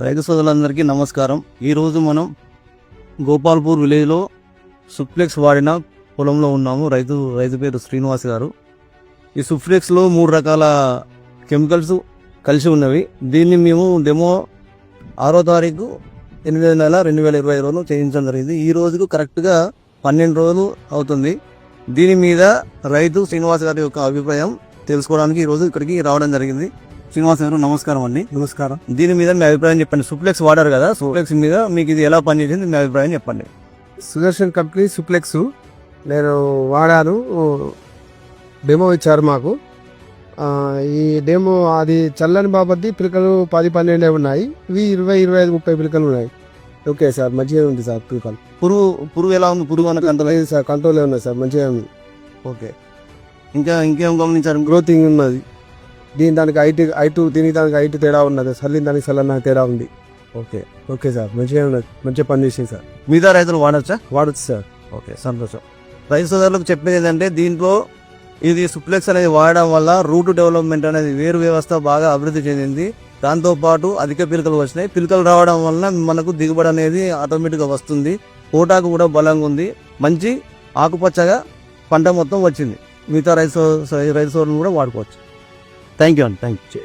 రైతు సోదరులందరికీ నమస్కారం. ఈరోజు మనం గోపాల్పూర్ విలేజ్లో సుప్లెక్స్ వాడిన పొలంలో ఉన్నాము. రైతు పేరు శ్రీనివాస్ గారు. ఈ సుప్లెక్స్లో 3 రకాల కెమికల్స్ కలిసి ఉన్నవి. దీన్ని మేము డెమో 6వ తారీఖు 8వ నెల 2020 చేయించడం జరిగింది. ఈ రోజుకు కరెక్ట్గా 12 రోజులు అవుతుంది. దీని మీద రైతు శ్రీనివాస్ గారి యొక్క అభిప్రాయం తెలుసుకోవడానికి ఈరోజు ఇక్కడికి రావడం జరిగింది. శ్రీనివాస్ గారు నమస్కారం అండి. నమస్కారం. దీని మీద మీ అభిప్రాయం చెప్పండి. సుప్లెక్స్ వాడారు కదా, సుప్లెక్స్ మీద మీకు ఇది ఎలా పనిచేసింది, మీ అభిప్రాయం చెప్పండి. సుదర్శన్ కంపెనీ సుప్లెక్స్ నేను వాడాను. డెమో ఇచ్చారు మాకు. ఈ డెమో అది చల్లని బాబద్ది పిలకలు 10-12 ఉన్నాయి. ఇవి 20-25-30 పిలకలు ఉన్నాయి. ఓకే సార్, మంచిగా ఉంది సార్. పిలకలు పురుగు ఎలా ఉంది? పురుగు అన్న కంట్రోల్ లేదు సార్, కంట్రోల్ ఉన్నాయి సార్, మంచిగా ఉంది. ఓకే. ఇంకేం గమనించారు? గ్రోతింగ్ ఉన్నది. దానికి దానికి హైట్ తేడా ఉన్నది. చల్లిన దానికి చల్లన తేడా ఉంది. ఓకే సార్, మంచిగా ఉన్నది. మంచిగా పని చేసింది సార్. మిగతా రైతులు వాడచ్చు సార్. ఓకే, సంతోషం. రైతు సోదరులకు చెప్పేది ఏంటంటే, దీంట్లో ఇది సుప్లెక్స్ అనేది వాడడం వల్ల రూట్ డెవలప్మెంట్ అనేది వేరు వ్యవస్థ బాగా అభివృద్ధి చెందింది. దాంతోపాటు అధిక పిలకలు వచ్చినాయి. పిలకలు రావడం వలన మనకు దిగుబడి అనేది ఆటోమేటిక్గా వస్తుంది. పోటాకు కూడా బలంగా ఉంది. మంచి ఆకుపచ్చగా పంట మొత్తం వచ్చింది. మిగతా రైతు సోదరులు కూడా వాడుకోవచ్చు. థ్యాంక్ యూ అండి. Thank you.